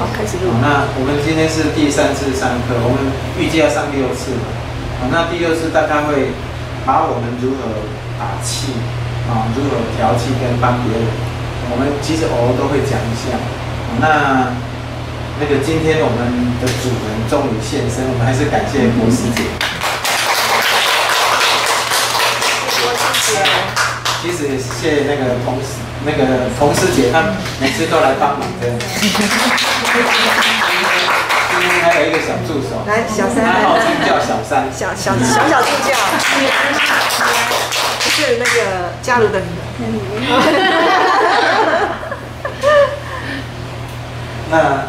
好，开始录。那我们今天是第3次上课，我们预计要上6次嘛。那第6次大概会把我们如何打气如何调气跟帮别人，我们其实偶尔都会讲一下。那个今天我们的主人终于现身，我们还是感谢国师姐。国师姐。其实也谢谢那个同事姐，她每次都来帮忙的。今天还有一个小助手，来小三，他号称叫小三，小助教，是那个加入的女人。那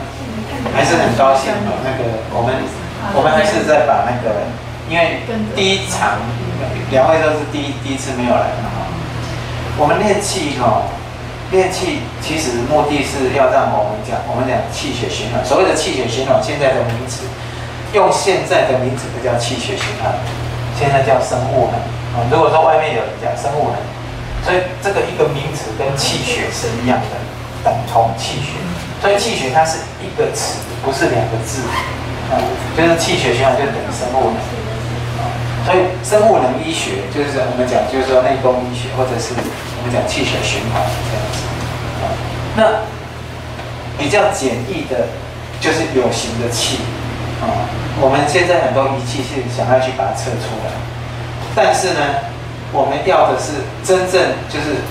还是很高兴那个我们还是在把那个，因为第一场2位都是第一次没有来嘛。我们练气练气其实目的是要让我们讲气血循环。所谓的气血循环，现在的名词用现在的名词不叫气血循环，现在叫生物能。如果说外面有人讲生物能，所以这个一个名词跟气血是一样的，等同气血。所以气血它是一个词，不是2个字。就是气血循环就等于生物能。所以生物能医学就是我们讲，就是说内功医学，或者是我们讲气血循环这样子。那比较简易的，就是有形的气。我们现在很多仪器是想要去把它测出来，但是呢，我们要的是真正就是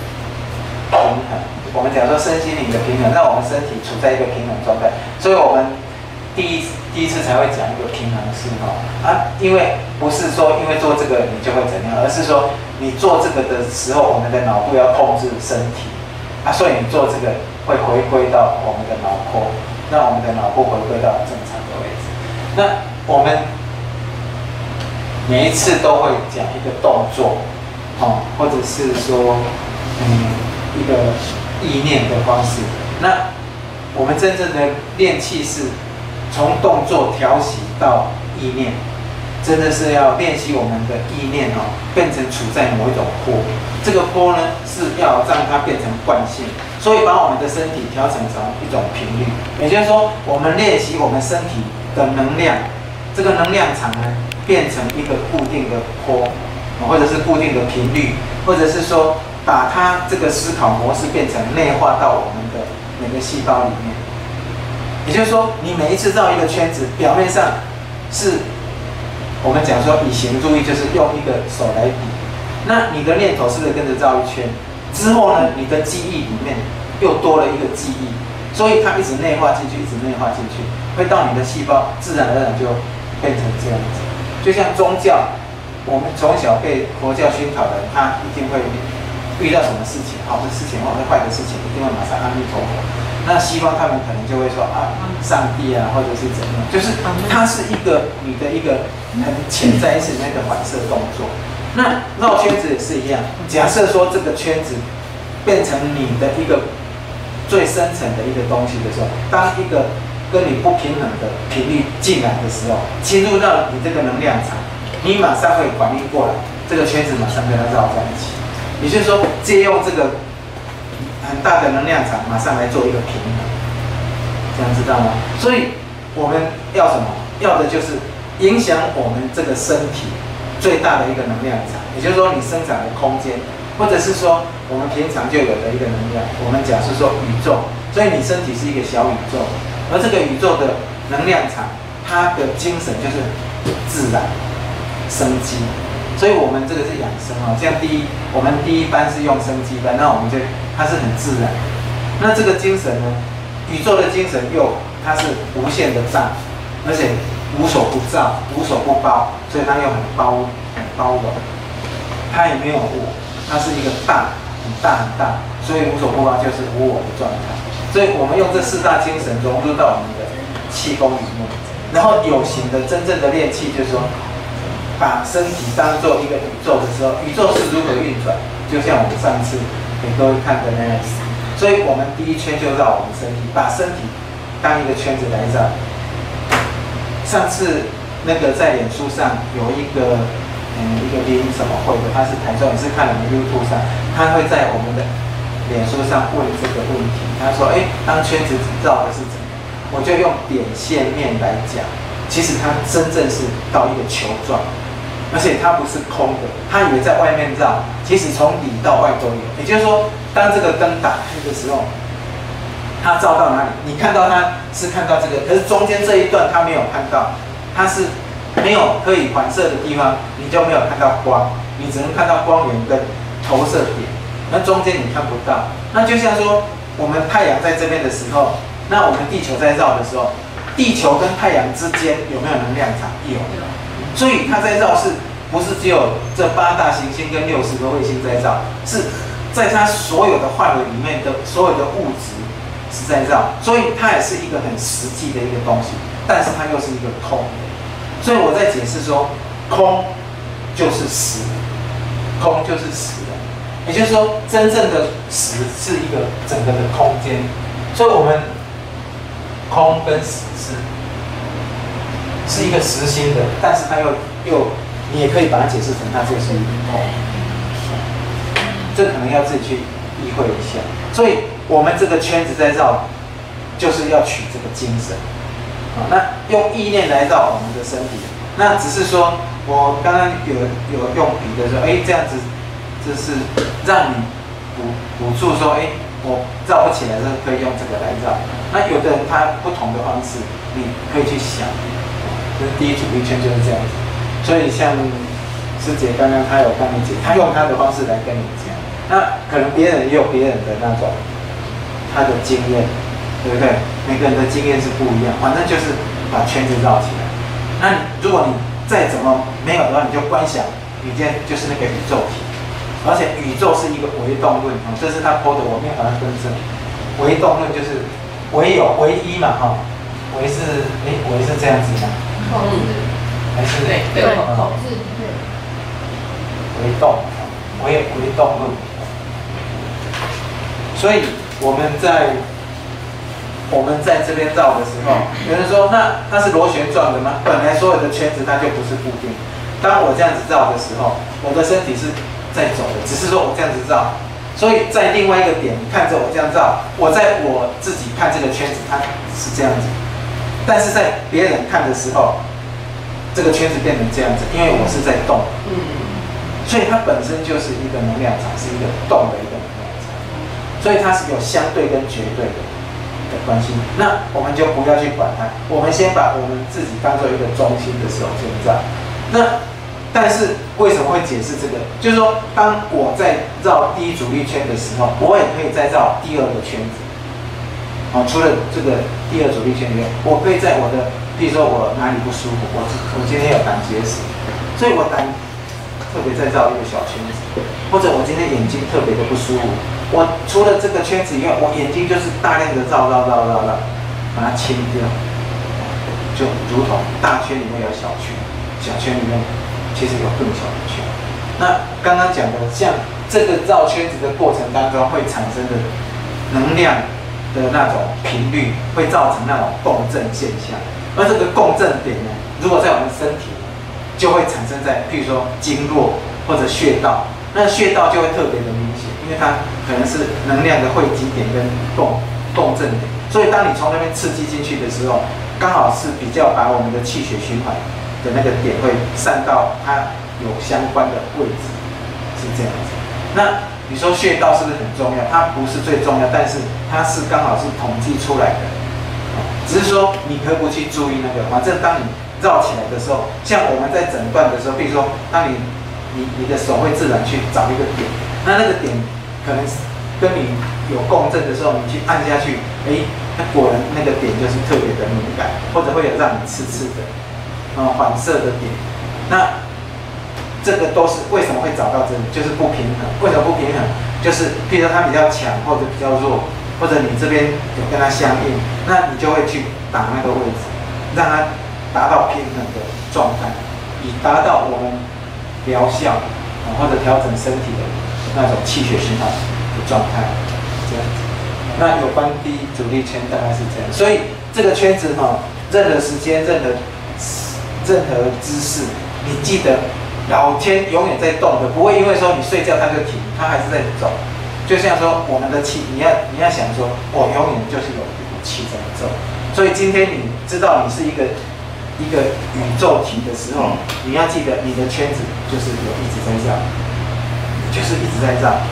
平衡。我们讲说身心灵的平衡，让我们身体处在一个平衡状态。所以我们第一次才会讲一个平衡式因为不是说因为做这个你就会怎样，而是说你做这个的时候，我们的脑部要控制身体所以你做这个会回归到我们的脑波，让我们的脑部回归到正常的位置。那我们每一次都会讲一个动作或者是说一个意念的方式。那我们真正的练气是从动作调息到意念，真的是要练习我们的意念变成处在某一种波。这个波呢是要让它变成惯性，所以把我们的身体调整成一种频率。也就是说，我们练习我们身体的能量，这个能量场呢变成一个固定的波，或者是固定的频率，或者是说把它这个思考模式变成内化到我们的每个细胞里面。也就是说，你每一次绕一个圈子，表面上是我们讲说以形注意，就是用一个手来比。那你的念头是不是跟着绕一圈？之后呢，你的记忆里面又多了一个记忆，所以它一直内化进去，一直内化进去，会到你的细胞，自然而然就变成这样子。就像宗教，我们从小被佛教熏陶的人，他一定会遇到什么事情，好的事情或者坏的事情，一定会马上阿弥陀佛。那西方他们可能就会说上帝或者是怎样，就是它是一个你的一个很潜在意识里面的反射动作。那绕圈子也是一样，假设说这个圈子变成你的一个最深层的一个东西的时候，当一个跟你不平衡的频率进来的时候，进入到你这个能量场，你马上会反应过来，这个圈子马上跟它绕在一起。也就是说，借用这个很大的能量场，马上来做一个平衡，这样知道吗？所以我们要什么？要的就是影响我们这个身体最大的一个能量场，也就是说你生长的空间，或者是说我们平常就有的一个能量。我们讲是说宇宙，所以你身体是一个小宇宙，而这个宇宙的能量场，它的精神就是自然生机。所以我们这个是养生像我们第一班是用生机班，那我们就它是很自然。那这个精神呢，宇宙的精神它是无限的大，而且无所不造，无所不包，所以它又很包容，它也没有我，它是一个大很大，所以无所不包就是无我的状态。所以我们用这4大精神融入到我们的气功里面，然后有形的真正的练气，就是说把身体当做一个宇宙的时候，宇宙是如何运转，就像我们上次给各位看的那样子。所以我们第一圈就绕我们身体，把身体当一个圈子来绕。上次那个在脸书上有一个林什么会的，他是台中，也是看我们 YouTube 上，他会在我们的脸书上问这个问题。他说：当圈子绕的是怎么样？我就用点线面来讲，其实它真正是到一个球状，而且它不是空的，它以为在外面绕，其实从里到外都有。也就是说，当这个灯打开的时候，它照到哪里，你看到它是看到这个，可是中间这一段它没有看到，它是没有可以反射的地方，你就没有看到光，你只能看到光源跟投射点，那中间你看不到。那就像说，我们太阳在这边的时候，那我们地球在绕的时候，地球跟太阳之间有没有能量场？有。所以它在绕是不是只有这8大行星跟60个卫星在绕？是在它所有的范围里面的所有的物质是在绕，所以它也是一个很实际的一个东西，但是它又是一个空的。所以我在解释说，空就是实，空就是实的，也就是说，真正的实是一个整个的空间。所以我们空跟实是一个实心的，但是它又你也可以把它解释成它就是一个空。这可能要自己去意会一下。所以我们这个圈子在绕，就是要取这个精神。那用意念来绕我们的身体，那只是说我刚刚有用笔的说，这样子就是让你补助说，我绕不起来的时候可以用这个来绕。那有的人他不同的方式，你可以去想，就是第一主力圈就是这样子。所以像师姐刚刚她有跟你解，她用她的方式来跟你讲，那可能别人也有别人的那种他的经验。对不对？每个人的经验是不一样，反正就是把圈子绕起来。那如果你再怎么没有的话，你就观想宇宙就是那个宇宙体，而且宇宙是一个唯动论，这是他抛的，我没有把它更正。唯动论就是唯有唯一嘛，唯是唯是这样子吗？还是对，口字唯动，唯动论。所以我们在这边绕的时候，有人说，那它是螺旋状的吗？本来所有的圈子它就不是固定。当我这样子绕的时候，我的身体是在走的，只是说我这样子绕。所以在另外一个点，你看着我这样绕，我在我自己看这个圈子，它是这样子。但是在别人看的时候，这个圈子变成这样子，因为我是在动。所以它本身就是一个能量场，是一个动的一个能量场。所以它是有相对跟绝对的关系，那我们就不要去管它，我们先把我们自己当做一个中心的时候先绕。那但是为什么会解释这个？就是说，当我在绕第一主力圈的时候，我也可以再绕第二个圈子。除了这个第二主力圈以外，我可以在我的，比如说我哪里不舒服，我今天有胆结石，所以我胆特别再绕一个小圈子，或者我今天眼睛特别的不舒服。我除了这个圈子以外，我眼睛就是大量的绕，把它清掉，就如同大圈里面有小圈，小圈里面其实有更小的圈。那刚刚讲的，像这个绕圈子的过程当中会产生的能量的那种频率，会造成那种共振现象。而这个共振点呢，如果在我们身体，就会产生在譬如说经络或者穴道，那穴道就会特别的明显。因为它可能是能量的汇集点跟共振点，所以当你从那边刺激进去的时候，刚好是比较把我们的气血循环的那个点会散到它有相关的位置，是这样子。那你说穴道是不是很重要？它不是最重要，但是它是刚好是统计出来的，只是说你可不可以去注意那个？反正当你绕起来的时候，像我们在诊断的时候，比如说当你的手会自然去找一个点，那个点可能跟你有共振的时候，你去按下去，那果然那个点就是特别的敏感，或者会有让你刺的，反射的点。那这个都是为什么会找到这里，就是不平衡。为什么不平衡？就是譬如说它比较强或者比较弱，或者你这边有跟它相应，那你就会去打那个位置，让它达到平衡的状态，以达到我们疗效或者调整身体的那种气血循环的状态，这样子。那有关第一主力圈大概是这样，所以这个圈子任何时间、任何姿势，你记得老天永远在动的，不会因为说你睡觉它就停，它还是在走。就像说我们的气，你要想说，我永远就是有气怎么走。所以今天你知道你是一个宇宙体的时候，你要记得你的圈子就是有一直在绕，就是一直在绕。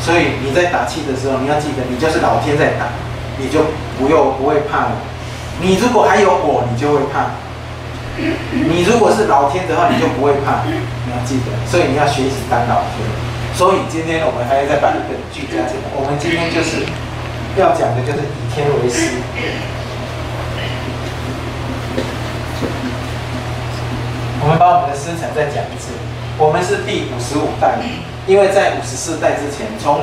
所以你在打气的时候，你要记得你就是老天在打，你就不会怕了。你如果还有我，你就会怕。你如果是老天的话，你就不会怕。你要记得，所以你要学习当老天。所以今天我们还要再把一个句加进来。我们今天就是要讲的就是以天为师。我们把我们的师承再讲一次。我们是第55代，因为在54代之前，从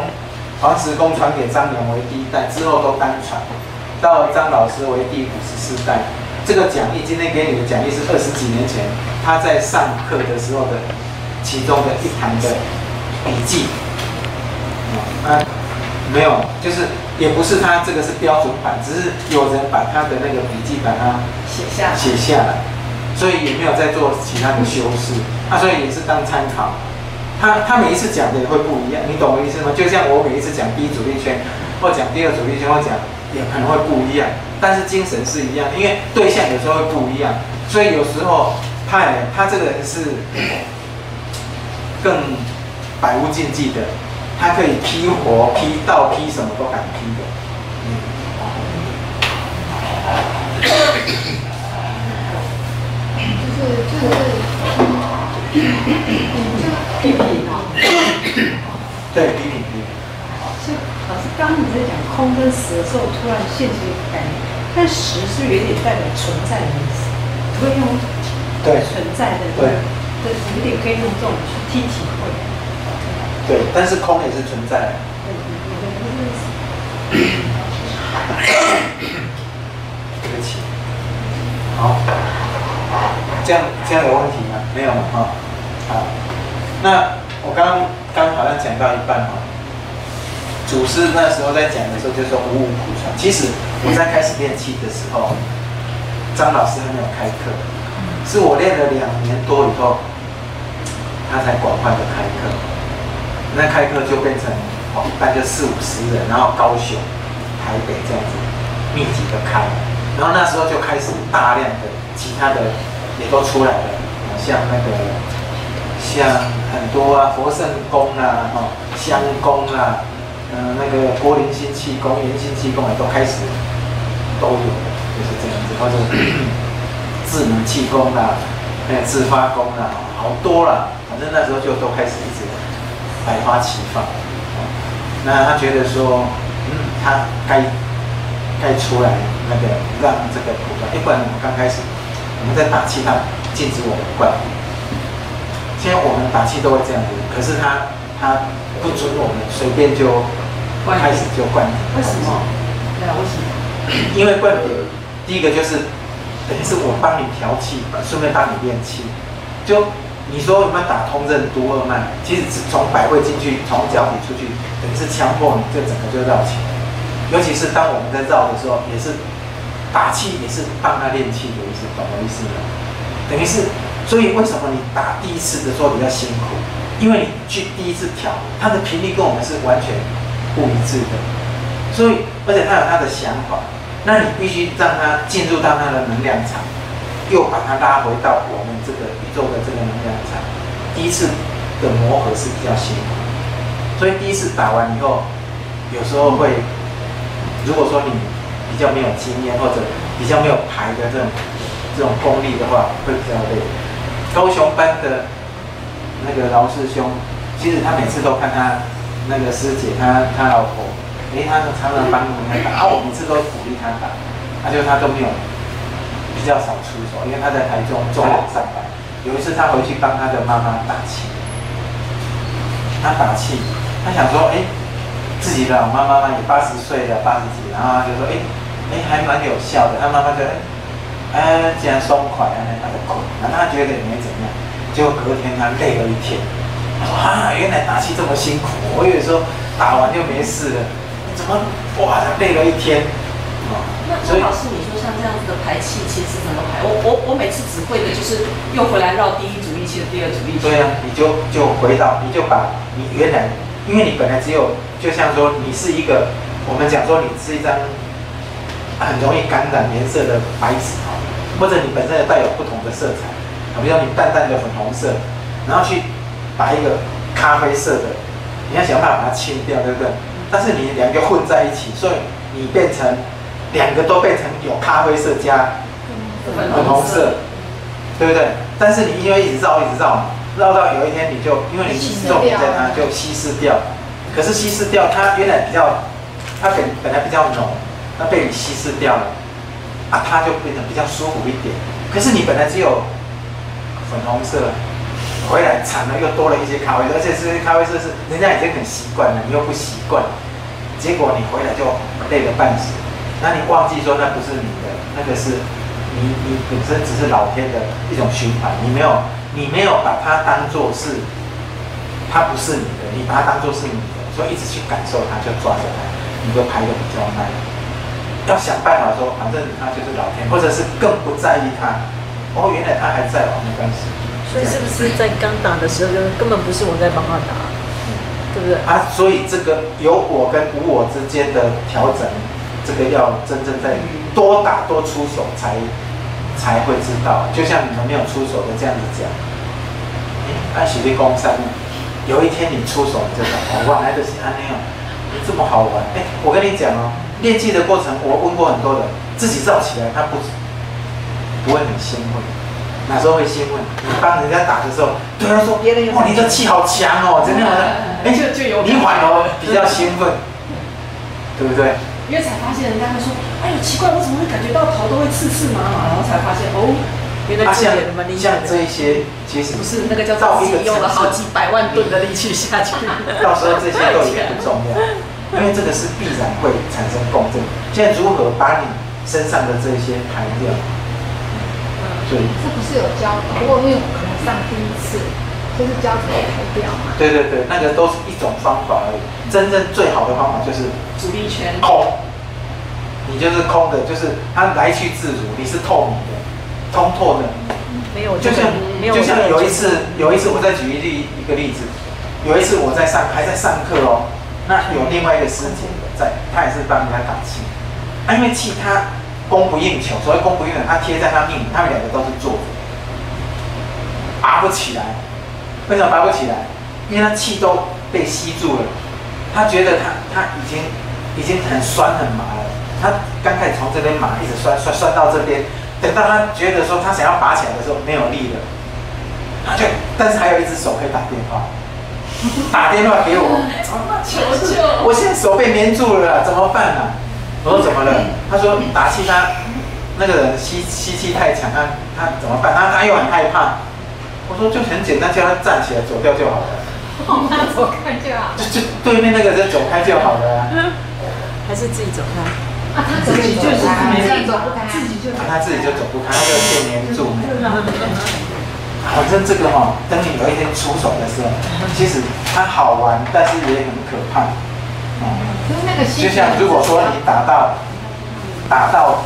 黄石公传给张良为第1代，之后都单传，到张老师为第54代。这个讲义今天给你的讲义是20几年前他在上课的时候的其中的一堂的笔记。没有，就是也不是他这个是标准版，只是有人把他的那个笔记把它写下来，所以也没有再做其他的修饰。所以也是当参考。他每一次讲的也会不一样，你懂我意思吗？就像我每一次讲第一阻力圈，或讲第二阻力圈，或讲也可能会不一样，但是精神是一样的，因为对象有时候会不一样，所以有时候他这个人是更百无禁忌的，他可以劈火、劈道、劈什么都敢劈的。批评哈，对，批评。就老师刚刚你在讲空跟实的时候，突然现起一个概念，但实是有点代表存在的意思，不会用存在的对，有点可以用这种去体会。对，但是空也是存在。对不起。好，这样有问题吗？没有哈。好，那我刚好像讲到一半哈。祖师那时候在讲的时候就说五五普传。其实我在开始练气的时候，张老师还没有开课，是我练了2年多以后，他才广泛的开课。那开课就变成大概40-50人，然后高雄、台北这样子密集的开，然后那时候就开始大量的其他的也都出来了，像很多佛圣宫香宫那个郭林心气功、元心气功也都开始都有，就是这样子，或者智能气功自发功好多啦，反正那时候就都开始一直百花齐放。那他觉得说，他该出来那个让这个普传，不然我们刚开始我们在打气，他禁止我们灌顶。现在我们打气都会这样子，可是他不准我们随便就开始就灌顶。为什么？对啊，为什么？因为灌顶，第一个就是等于是我帮你调气，顺便帮你练气。就你说有没有打通任督二脉？其实从百会进去，从脚底出去，等于是强迫你这整个就绕起来。尤其是当我们在绕的时候，也是打气，也是帮他练气的意思，懂我意思吗？等于是。所以为什么你打第一次的时候比较辛苦？因为你去第一次调，它的频率跟我们是完全不一致的。所以，而且它有它的想法，那你必须让它进入到它的能量场，又把它拉回到我们这个宇宙的这个能量场。第一次的磨合是比较辛苦，所以第一次打完以后，有时候会，如果说你比较没有经验或者比较没有排的这种功力的话，会比较累。高雄班的那个劳师兄，其实他每次都看他那个师姐，他老婆，他常常帮人家打，我每次都鼓励他打，就他都没有比较少出手，因为他在台中中央上班。有一次他回去帮他的妈妈打气，他打气，他想说，自己的老妈妈也80岁了，80几，然后他就说，还蛮有效的，他妈妈就既然松快，他就困，然后他觉得也没怎么样，结果隔天他累了1天，他说原来打气这么辛苦，我以为说打完就没事了，怎么他累了1天？那老师，你说像这样子的排气，其实怎么排？我每次只会的就是又回来绕第一阻力器的第二阻力器。对啊，你就回到，你就把你原来，因为你本来只有，就像说你是一个我们讲说你是一张很容易感染颜色的白纸啊，或者你本身也带有不同的色彩啊，比如说你淡淡的粉红色，然后去把一个咖啡色的，你要想办法把它清掉，对不对？但是你两个混在一起，所以你变成两个都变成有咖啡色加粉红色，对不对？但是你因为一直绕一直绕，绕到有一天你就因为你重点在它就稀释掉，可是稀释掉它原来比较，它本来比较浓，那被你稀释掉了，啊，它就变得比较舒服一点。可是你本来只有粉红色，回来惨了又多了一些咖啡色，而且这些咖啡色是人家已经很习惯了，你又不习惯，结果你回来就累得半死。那你忘记说那不是你的，那个是你本身只是老天的一种循环，你没有把它当作是，它不是你的，你把它当作是你的，所以一直去感受它，就抓着它，你就排得比较慢。要想办法说，反正它就是老天，或者是更不在意它。哦，原来它还在哦，没关系。所以是不是在刚打的时候，根本不是我在帮他打，对不对？啊，所以这个有我跟无我之间的调整，这个要真正在多打多出手才会知道。就像你们没有出手的这样子讲，按喜力公山，有一天你出手，你就讲哦，哇，来的是安那样，这么好玩。我跟你讲哦，练技的过程，我问过很多人，自己造起来他不会很兴奋。哪时候会兴奋？你帮人家打的时候，对他说：“哇，你的气好强哦，怎么样的？”就有你反而比较兴奋，对不对？因为才发现人家会说：“哎呦，奇怪，我怎么会感觉到头都会刺刺麻麻？”然后才发现哦，原来自己也蛮厉害的。像这一些，其实不是那个叫自己用了好几百万吨的力气下去，到时候这些都也不重要，因为这个是必然会产生共振。现在如何把你身上的这些排掉？这不是有教，不过因为我可能上第一次，就是教怎么排掉嘛。对对对，那个都是一种方法而已。真正最好的方法就是阻力圈空，你就是空的，就是它来去自如，你是透明的，通透的。没有，就像有一次我再举一个例子，有一次我还在上课哦，那有另外一个师姐在，她也是帮人家打气，因为气它供不应求，所谓供不应求，它贴在他命里，他们两个都是坐着，拔不起来。为什么拔不起来？因为他气都被吸住了，他觉得他已经很酸很麻了。他刚开始从这边麻一直酸到这边，等到他觉得说他想要拔起来的时候没有力了，但是还有一只手可以打电话，打电话给我，求救！我现在手被黏住了，怎么办啊？我说怎么了？他说打气他那个人吸气太强，他怎么办？他又很害怕。我说就很简单，叫他站起来走掉就好了。那走开就好。就对面那个人走开就好了。还是自己走开？啊，他自己就是自己走不开，他自己就走不开，他就被黏住。反正这个等你有一天出手的时候，其实它好玩，但是也很可怕。就像如果说你打到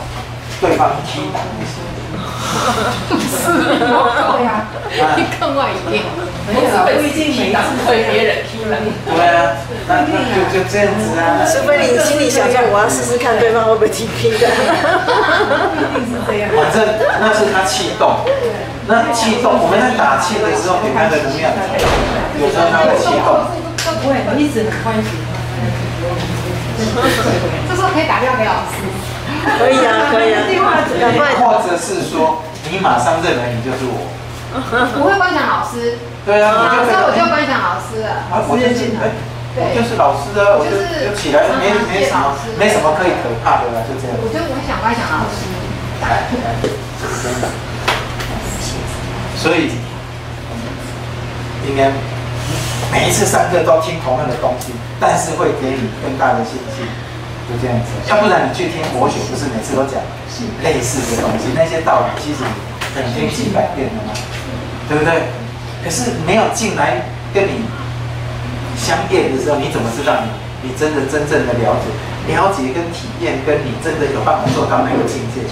对方踢打的时候，是对呀，你更外一点，我只会自己踢打，是会别人踢的。对啊，那就这样子啊。除非你心里想说，我要试试看对方会不会踢劈的。反正那是他气动，那气动，我们在打气的时候给他的能量，有时候他会气动。都不会，你一直很欢喜。这时候可以打电话给老师。可以啊，可以啊，赶快。或者是说，你马上认为你就是我。我会观想老师。对啊，你就所以我就观想老师了。我就是老师啊，我就起来，没什么可以可怕的啦，就这样。我很想观想老师。所以应该每一次上课都听同样的东西，但是会给你更大的信心，就这样子。要不然你去听佛学，不是每次都讲类似的东西，那些道理其实你听几百遍了嘛，对不对？可是没有进来跟你相验的时候，你怎么知道你真正的了解跟体验，跟你真的有办法做到那个境界？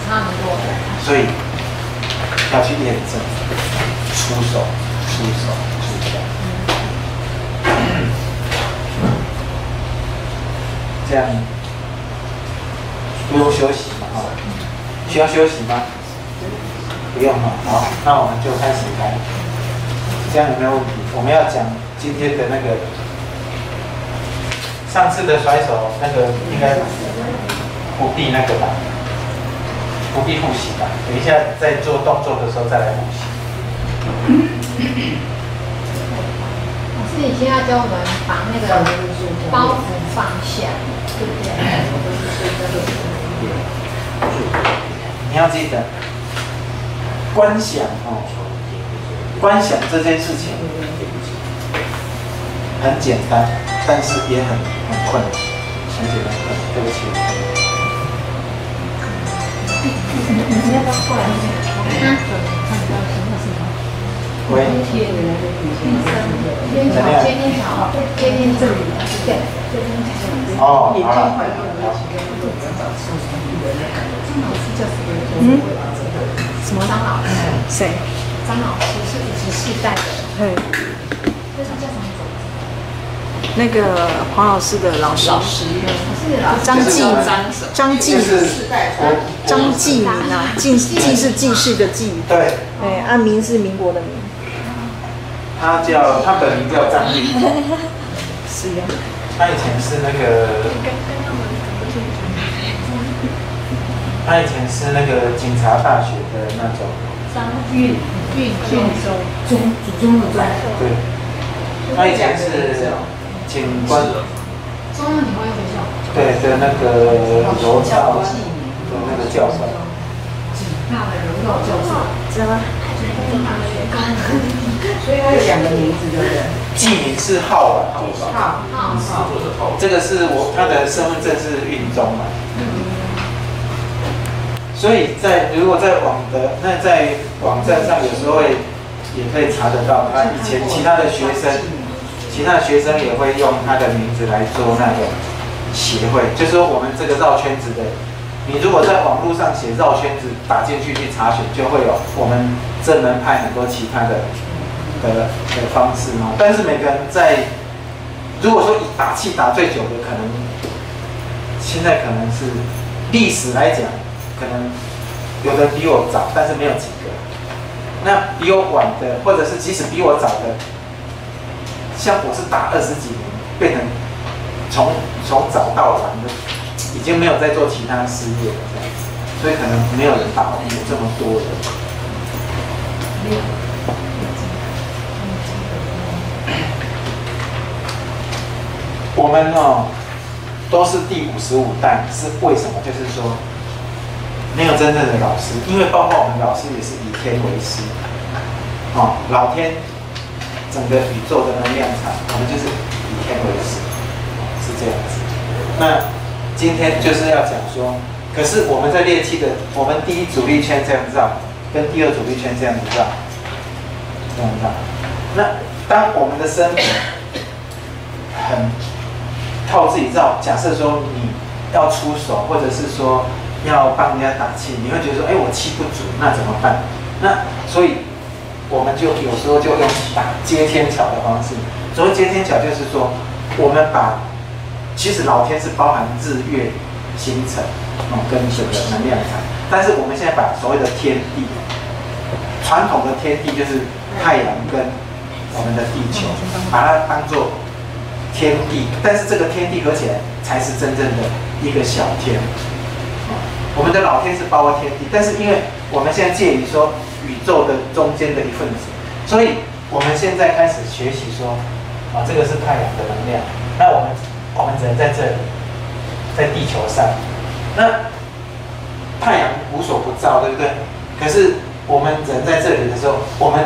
差不多。所以要去验证，出手。这样不用休息嘛，哈，需要休息吗？不用哈，好，那我们就开始来，这样有没有问题？我们要讲今天的那个上次的甩手那个应该不必那个吧，不必复习吧，等一下在做动作的时候再来复习。老师，你现在教我们把那个包袱放下，对不对？你要记得观想哦，观想这件事情很简单，但是也很困难，很简单困难。对不起。你要不要过来？喂。天桥，接近这里，对。哦，好了。嗯？什么张老师？谁？张老师是54代的。对。这是叫什么组？那个黄老师的老师。张继明啊，继是记事的继。对。对，啊，明是民国的民。他本名叫张立。是呀。他以前是那个。他以前是那个警察大学的那种。张运中对。他以前是警官。中央警官学校。对的，那个柔道的那个教授。大的柔道教授。知道吗？所以他有2个名字，对不对？记名是浩吧？浩。这个是他的身份证是运中嘛？所以如果在在网站上有时候也可以查得到，他以前其他的学生也会用他的名字来做那个协会，就是说我们这个绕圈子的，你如果在网络上写绕圈子打进去查询，就会有我们正门派很多其他的方式嘛。但是每个人如果说以打气打最久的，可能现在可能是历史来讲。可能有的比我早，但是没有几个。那比我晚的，或者是即使比我早的，像我是打20几年，变成从早到晚的，已经没有在做其他事业了，这样子，所以可能没有人打我这么多的。我们都是第55代，是为什么？就是说。没有真正的老师，因为包括我们老师也是以天为师，老天整个宇宙的能量场，我们就是以天为师，是这样子。那今天就是要讲说，可是我们在练气的，我们第一阻力圈这样绕，跟第二阻力圈这样子绕，这样绕。那当我们的身体很靠自己绕，假设说你要出手，或者是说。要帮人家打气，你会觉得说，我气不足，那怎么办？那所以我们就有时候就用打接天桥的方式。所谓接天桥，就是说我们其实老天是包含日月星辰跟整个能量场，但是我们现在把所谓的天地，传统的天地就是太阳跟我们的地球，把它当作天地，但是这个天地合起来才是真正的一个小天。我们的老天是包括天地，但是因为我们现在介于说宇宙的中间的一份子，所以我们现在开始学习说，这个是太阳的能量，那我们人在这里，在地球上，那太阳无所不照，对不对？可是我们人在这里的时候，我们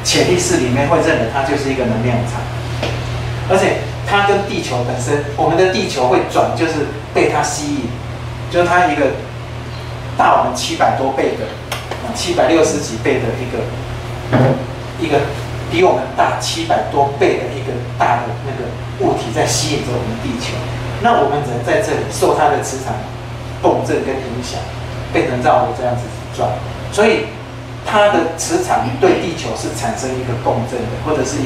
潜意识里面会认为它就是一个能量场，而且它跟地球本身，我们的地球会转，就是被它吸引，就是它一个。大我们700多倍的，760几倍的一个比我们大700多倍的一个大的那个物体在吸引着我们地球。那我们人在这里受它的磁场共振跟影响，变成绕着这样子转，所以它的磁场对地球是产生一个共振的，或者是一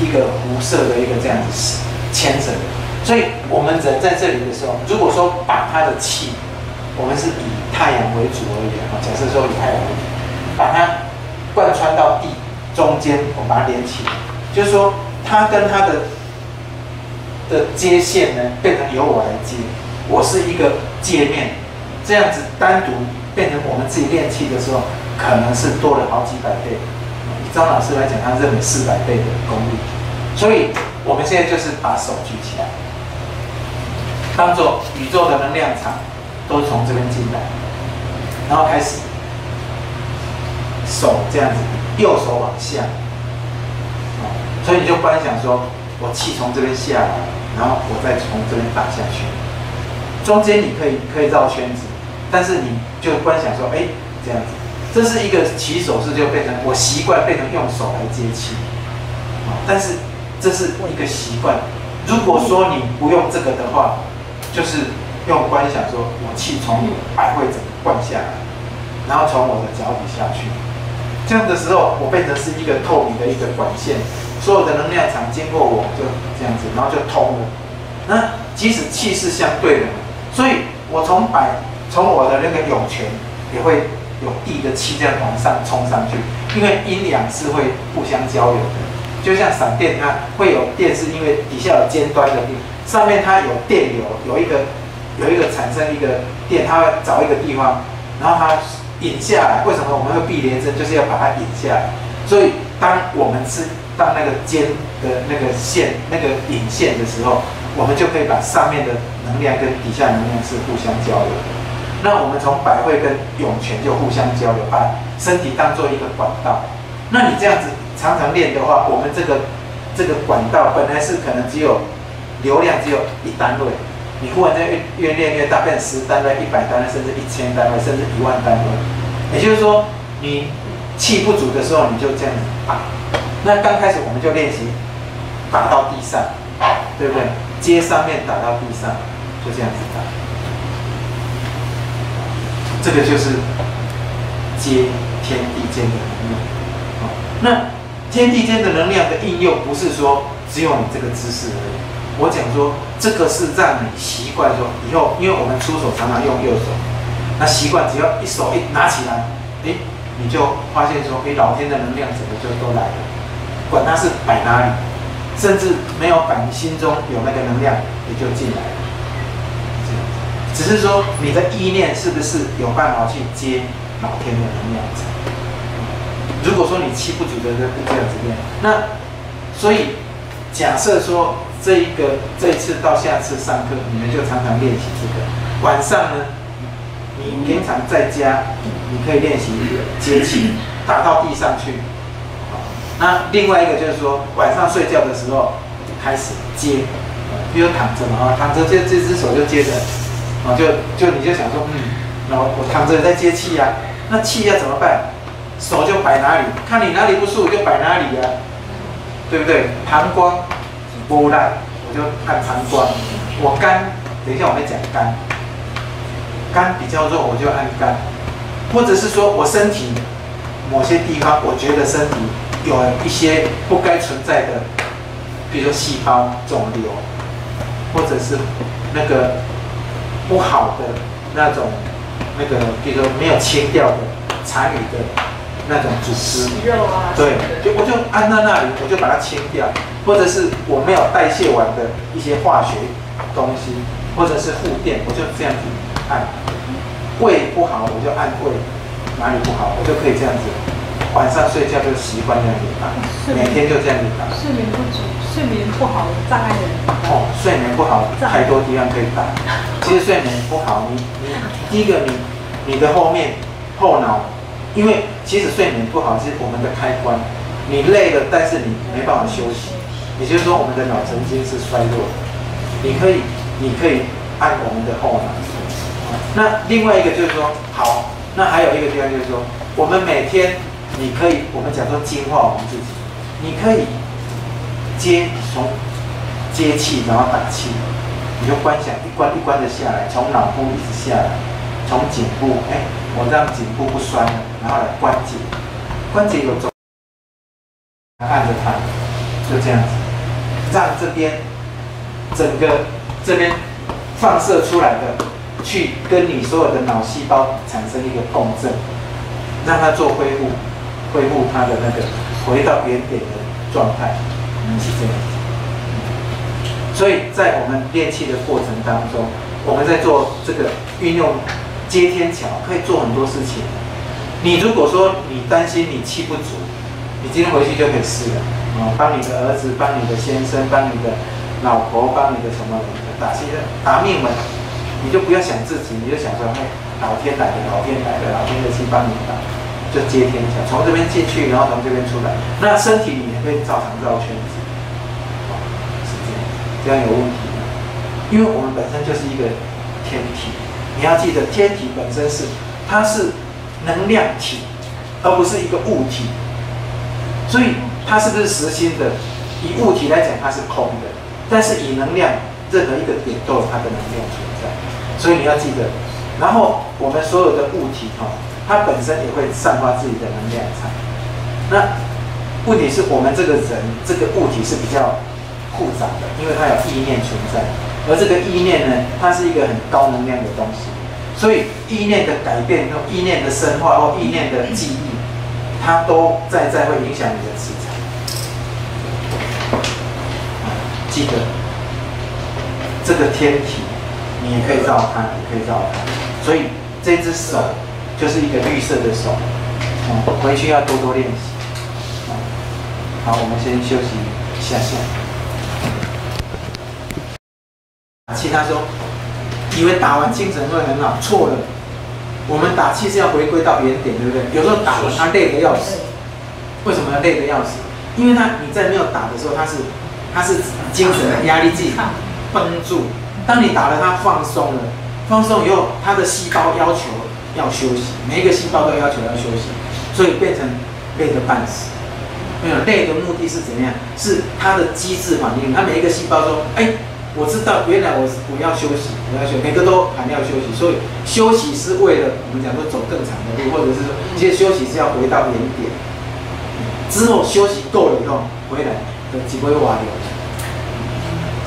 个辐射的一个这样子牵扯的。所以我们人在这里的时候，如果说把他的气，我们是以太阳为主而言啊，假设说以太阳为主，把它贯穿到地中间，我们把它连起来，就是说它跟它的接线呢，变成由我来接，我是一个界面，这样子单独变成我们自己练气的时候，可能是多了好几百倍。以张老师来讲，他认为400倍的功力，所以我们现在就是把手举起来，当做宇宙的能量场都从这边进来，然后开始手这样子，右手往下，所以你就观想说，我气从这边下来，然后我再从这边打下去，中间你可以绕圈子，但是你就观想说，哎，这样子，这是一个起手式，就变成我习惯变成用手来接气，但是这是一个习惯。如果说你不用这个的话，就是用观想说，我气从百会整个灌下来，然后从我的脚底下去，这样的时候，我变成是一个透明的一个管线，所有的能量场经过我就这样子，然后就通了。那即使气是相对的，所以我从我的那个涌泉也会有地的气这样往上冲上去，因为阴阳是会互相交流的。就像闪电，它会有电，是因为底下有尖端的地，上面它有电流，有一个产生一个电，它会找一个地方，然后它引下来。为什么我们会避雷针？就是要把它引下来。所以当我们是当那个尖的那个线、那个引线的时候，我们就可以把上面的能量跟底下能量是互相交流的。那我们从百会跟涌泉就互相交流，把身体当做一个管道。那你这样子常常练的话，我们这个管道本来是可能只有流量只有1单位，你忽然间越练越大，变成10单位、100单位，甚至1000单位，甚至10000单位。也就是说，你气不足的时候，你就这样子打。那刚开始我们就练习打到地上，对不对？接上面打到地上，就这样子打。这个就是接天地间的能量。那天地间的能量的应用，不是说只有你这个姿势而已。我讲说，这个是让你习惯说，以后因为我们出手常常用右手，那习惯只要一手一拿起来，你就发现说，老天的能量整个就都来了，管它是摆哪里，甚至没有摆，你心中有那个能量，也就进来了。只是说你的意念是不是有办法去接老天的能量场？如果说你气不足的人不这样子练，那所以假设说这一次到下次上课，你们就常常练习这个。晚上呢，你平常在家，你可以练习接气，打到地上去。那另外一个就是说，晚上睡觉的时候开始接，比如躺着嘛，躺着这只手就接着，就你就想说，那我躺着在接气啊，那气要怎么办？手就摆哪里，看你哪里不舒服就摆哪里啊，对不对？膀胱不烂，我就按膀胱。我肝，等一下我会讲肝，肝比较弱，我就按肝。或者是说我身体某些地方，我觉得身体有一些不该存在的，比如说细胞肿瘤，或者是那个不好的那种比如说没有清掉的残余的那种组织，对，我就按到那里，我就把它清掉，或者是我没有代谢完的一些化学东西，或者是负电，我就这样子按。胃不好，我就按胃，哪里不好，我就可以这样子。晚上睡觉就习惯这样子打，每天就这样子打。睡眠不足、睡眠不好障碍的人。睡眠不好，太多地方可以打。其实睡眠不好，你第一个你的后脑，因为其实睡眠不好是我们的开关，你累了，但是你没办法休息，也就是说我们的脑神经是衰弱的。你可以按我们的后脑。那另外一个就是说，好，那还有一个地方就是说，我们每天你可以，我们讲说净化我们自己，你可以从接气，然后打气，你就观想一关一关的下来，从脑部一直下来，从颈部，我让颈部不酸了，然后来关节有肿，按着它，就这样子，让这边整个这边放射出来的，去跟你所有的脑细胞产生一个共振，让它做恢复它的那个回到原点的状态，是这样子。所以在我们练气的过程当中，我们在做这个运用接天桥，可以做很多事情。你如果说你担心你气不足，你今天回去就可以试了，帮你的儿子，帮你的先生，帮你的老婆，帮你的什么人打气的打命门，你就不要想自己，你就想说，哎，老天来的，老天来的，老天的气帮你打，就接天桥，从这边进去，然后从这边出来，那身体里面会照常绕圈子，是这样，这样有问题吗？因为我们本身就是一个天体，你要记得，天体本身它是能量体，而不是一个物体，所以它是不是实心的？以物体来讲，它是空的，但是以能量，任何一个点都有它的能量存在，所以你要记得。然后我们所有的物体它本身也会散发自己的能量场。那问题是我们这个人这个物体是比较复杂的，因为它有意念存在，而这个意念呢，它是一个很高能量的东西，所以意念的改变、意念的深化或意念的记忆，它都在会影响你的磁场。记得这个天体，你也可以绕它，也可以绕它。所以这只手就是一个绿色的手，回去要多多练习。好，我们先休息一下。其他说，以为打完精神会很好，错了。我们打气是要回归到原点，对不对？有时候打完他累得要死，为什么要累得要死？因为你在没有打的时候，它是精神的压力自己绷住。当你打了它放松了，放松以后，它的细胞要求要休息，每一个细胞都要求要休息，所以变成累得半死。没有累的目的是怎么样？是它的机制反应。它每一个细胞说：“哎，我知道，原来我要休息，每个都喊要休息。”所以休息是为了我们讲说走更长的路，或者是说，其实休息是要回到原点。之后休息够了以后，回来就只会瓦流，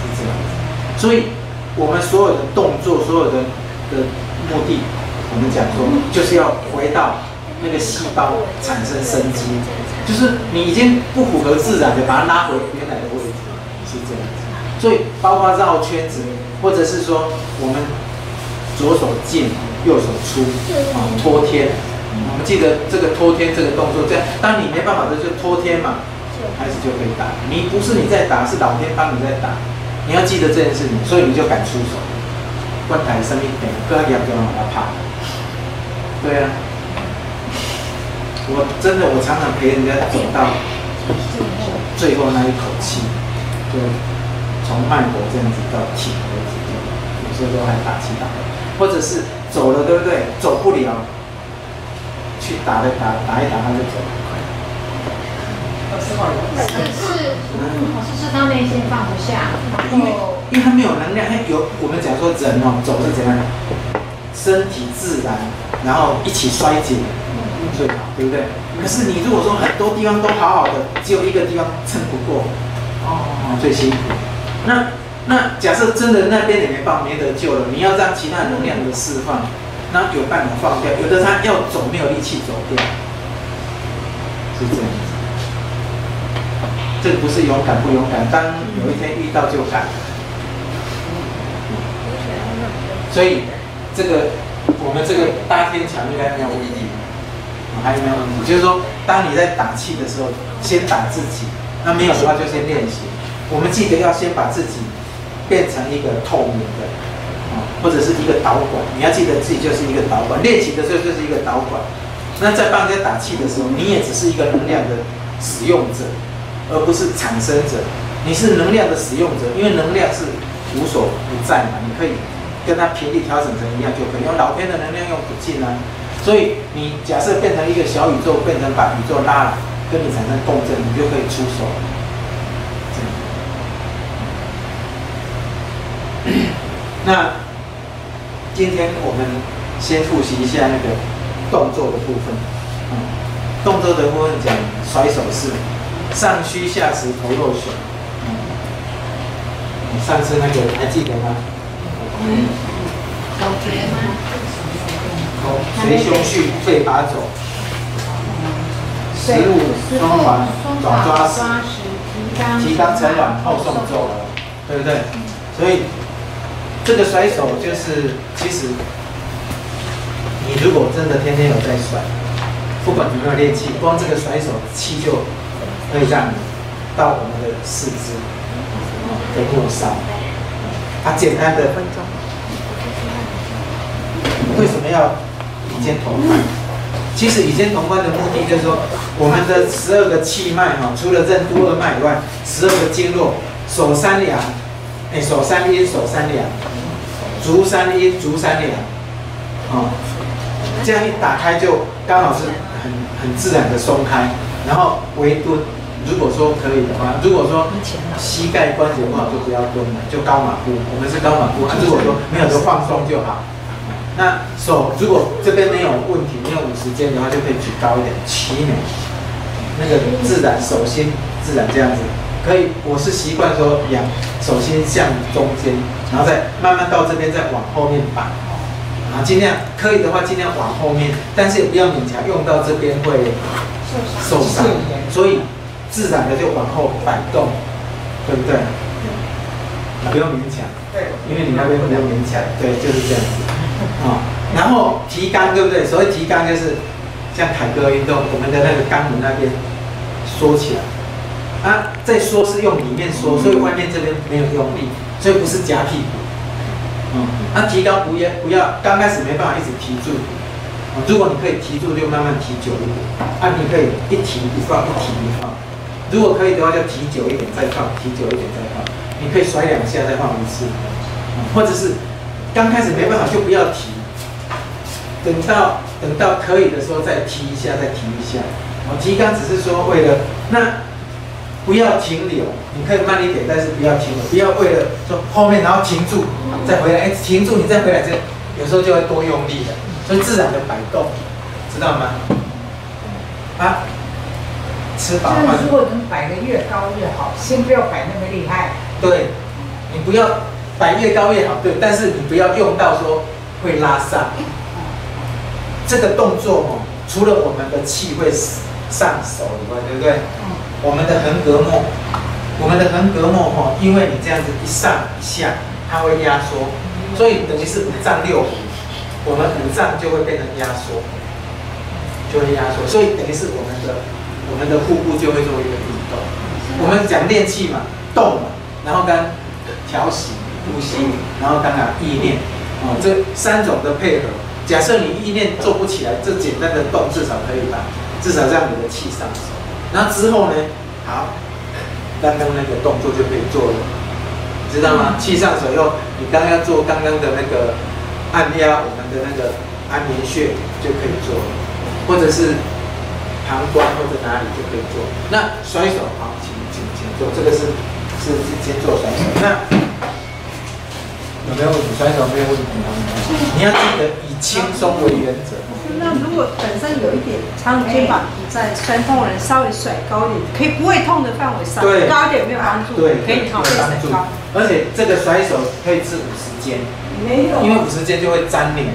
是这样子。所以我们所有的动作，所有的目的，我们讲说就是要回到那个细胞产生生机，就是你已经不符合自然的，把它拉回原来的位置，是这样子。所以包括绕圈子，或者是说我们左手进，右手出，托天。我们记得这个托天这个动作，这样当你没办法的就托天嘛，开始就可以打。你不是你在打，是老天帮你在打。你要记得这件事情，所以你就敢出手。关台生命点，各要就让他怕。对啊，我常常陪人家走到最后那一口气，就从脉搏这样子到体为止，有时候都还打气打的，或者是走了，对不对？走不了。去打一打，他就走。是他内心放不下，因为他没有能量，我们讲说人走是怎样的，身体自然，然后一起衰竭最好，对不对？可是你如果说很多地方都好好的，只有一个地方撑不过，最辛苦。那假设真的那边也没得救了，你要让其他能量的释放。那有办法放掉，有的他要走没有力气走掉，是这样子。这个不是勇敢不勇敢，当有一天遇到就敢。所以我们这个搭天墙应该没有问题，还有没有问题？就是说，当你在打气的时候，先打自己，那没有的话就先练习。我们记得要先把自己变成一个透明的。或者是一个导管，你要记得自己就是一个导管。练习的时候就是一个导管，那在帮人家打气的时候，你也只是一个能量的使用者，而不是产生者。你是能量的使用者，因为能量是无所不在嘛，你可以跟它频率调整成一样就可以。用老天的能量用不尽啊，所以你假设变成一个小宇宙，变成把宇宙拉来跟你产生共振，你就可以出手。那今天我们先复习一下那个动作的部分。动作的部分讲甩手式，上虚下实头右旋。上次那个还记得吗？手诀吗？随胸序，背把走。食物双环，爪抓实，提纲承软，后送奏，对不对？所以这个甩手就是，其实你如果真的天天有在甩，不管有没有练气，光这个甩手气就可以让你到我们的四肢的末梢。简单的，为什么要与肩同宽？其实与肩同宽的目的就是说，我们的12个气脉除了任督二脉以外，12个经络，手三两，手三阴，手三两，足三阴，足三两，这样一打开就刚好是很自然的松开，然后微蹲。如果说可以的话，如果说膝盖关节不好就不要蹲了，就高马步。我们是高马步，如果说没有就放松就好。那手如果这边没有问题，没有50肩的话，就可以举高一点，7秒。那个自然手心自然这样子，可以。我是习惯说手心向中间，然后再慢慢到这边再往后面摆。尽量可以的话尽量往后面，但是也不要勉强用到这边会受伤，所以自然的就往后摆动，对不对？不用勉强，对，因为你那边不用勉强，对，就是这样子。然后提肛，对不对？所谓提肛就是像凯歌运动，我们的那个肛门那边缩起来，再缩是用里面缩，所以外面这边没有用力，所以不是夹屁股。提肛不要刚开始没办法一直提住，如果你可以提住，就慢慢提久一点。你可以一提一放，一提一放。如果可以的话，就提久一点再放，提久一点再放。你可以甩2下再放1次，或者是刚开始没办法就不要提，等到可以的时候再提一下，再提一下。提肛只是说为了那不要停留，你可以慢一点，但是不要停留，不要为了说后面然后停住再回来，停住你再回来，这有时候就会多用力了，所以自然的摆动，知道吗？吃饱饭。如果能摆得越高越好，先不要摆那么厉害。对，你不要摆越高越好，对，但是你不要用到说会拉上。这个动作除了我们的气会上手以外，对不对？我们的横膈膜，因为你这样子一上一下，它会压缩，所以等于是5脏6腑，我们5脏就会变成压缩，所以等于是我们的腹部就会做一个运动。我们讲练气嘛，动嘛，然后跟调息、呼吸，然后刚刚意念，这3种的配合。假设你意念做不起来，这简单的动至少让你的气上手。然后之后呢，好，刚刚那个动作就可以做了，知道吗？气上手以后，你刚刚做刚刚的那个按压我们的那个安眠穴就可以做了，或者是膀胱或者哪里就可以做。那甩手好，请做，这个是先做甩手。那有没有问题？甩手没有问题吗？你要记得以轻松为原则。那如果本身有一点长肩膀在酸痛的人，稍微甩高一点，可以不会痛的范围上，高一点有没有帮助？对，可以好帮助。而且这个甩手可以治50肩，因为50肩就会粘连。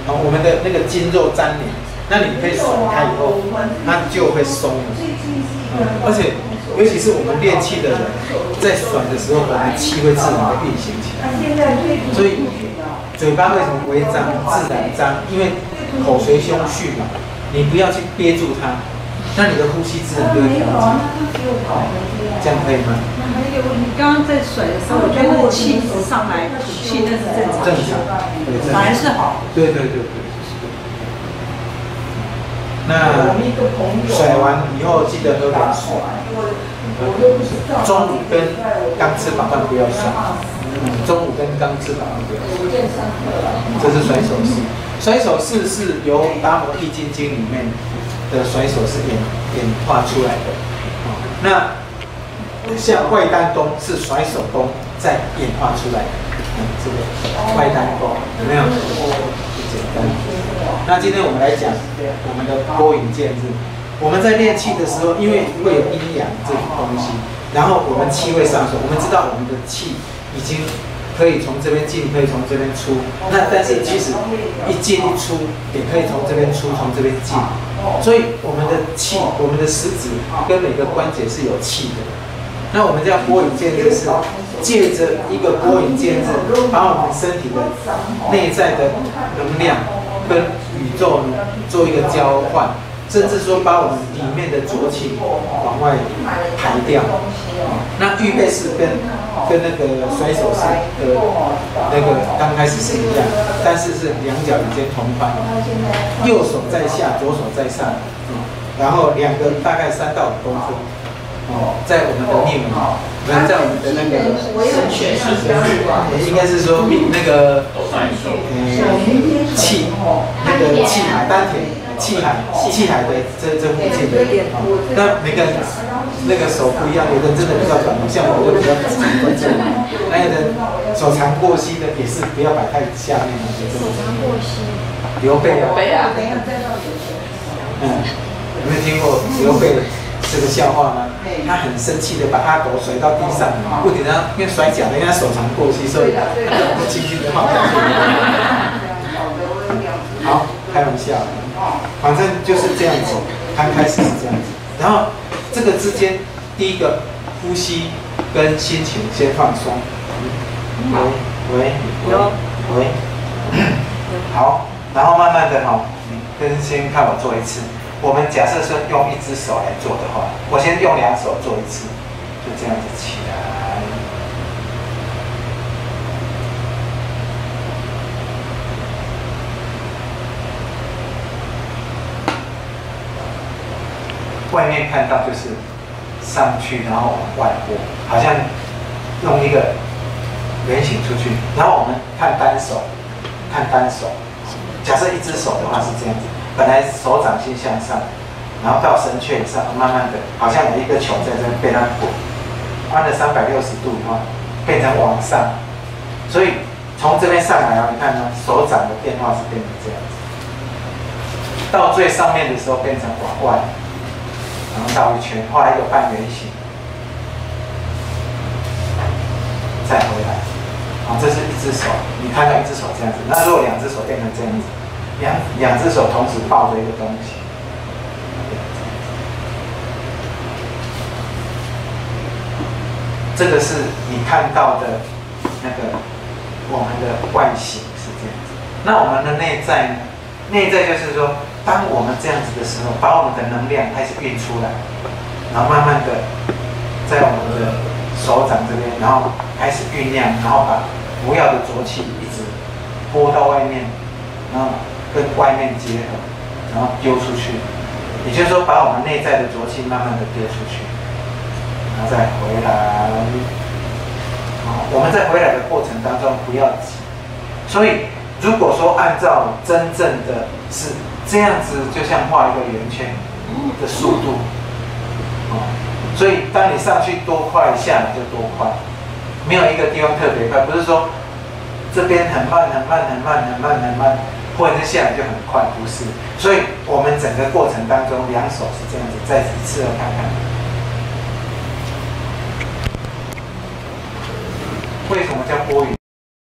我们的那个筋肉粘连，那你可以甩开以后，它就会松了。而且尤其是我们练气的人，在甩的时候，我们气会自然的运行起来。所以嘴巴为什么不会张？自然张，因为口随胸序嘛，你不要去憋住它，那你的呼吸自然就会调整。这样可以吗？还有你刚刚在甩的时候，我觉得气上来，气那是正常，反而是好。对。那甩完以后记得喝点水。中午跟刚吃饱饭不要甩。中午跟刚吃饱饭不要甩。这是甩手式。甩手式是由《达摩易筋经》里面的甩手式演化出来的。那像外丹功是甩手功再演化出来的。这个外丹功有没有？不简单。那今天我们来讲我们的勾引剑日。我们在练气的时候，因为会有阴阳这种东西，然后我们气会上手，我们知道我们的气已经可以从这边进，可以从这边出。那但是其实一进一出，也可以从这边出，从这边进。所以我们的气，我们的食指跟每个关节是有气的。那我们叫拨引剑日，是借着一个拨引剑日，把我们身体的内在的能量跟宇宙做一个交换，甚至说把我们里面的浊气往外排掉。那预备式跟那个甩手式的那个刚开始是一样，但是是两脚已经同宽，右手在下，左手在上，然后两个大概3到5公分。在我们的命里，在我们的那个应该是说那个气，那个气海丹田气海的这附近的，那每个人那个手不一样，有的人真的比较短，像我就比较长在这里，那有的手长过膝的也是不要摆太下面了，手长过膝，刘备啊，有没有听过刘备这个笑话呢？他很生气的把阿斗甩到地上，不停的因为甩脚的，因为他手长过膝，所以他不轻轻的放下去。好，开玩笑，反正就是这样子，刚开始是这样子，然后这个之间，第一个呼吸跟心情先放松。喂，好，然后慢慢的先看我做一次。我们假设是用1只手来做的话，我先用2手做一次，就这样子起来。外面看到就是上去，然后往外拨，好像弄一个圆形出去。然后我们看单手，假设1只手的话是这样子。本来手掌心向上，然后到神阙以上，慢慢的，好像有一个球在这边被它滚，弯了360度以后，变成往上。所以从这边上来你看呢，手掌的变化是变成这样子。到最上面的时候变成往外，然后绕一圈，后来一个半圆形，再回来。这是1只手，你看到1只手这样子，那如果2只手变成这样子。两只手同时抱着一个东西，这个是你看到的那个我们的外形是这样子。那我们的内在呢？内在就是说，当我们这样子的时候，把我们的能量开始运出来，然后慢慢的在我们的手掌这边，然后开始酝酿，然后把不要的浊气一直拨到外面，然后跟外面结合，然后丢出去，也就是说，把我们内在的浊气慢慢的丢出去，然后再回来。我们在回来的过程当中不要急。所以，如果说按照真正的是这样子，就像画一个圆圈的速度，所以当你上去多快，下来就多快，没有一个地方特别快，不是说这边很慢。或者是下来就很快，不是。所以我们整个过程当中，2手是这样子，再一次看看。为什么叫拨云？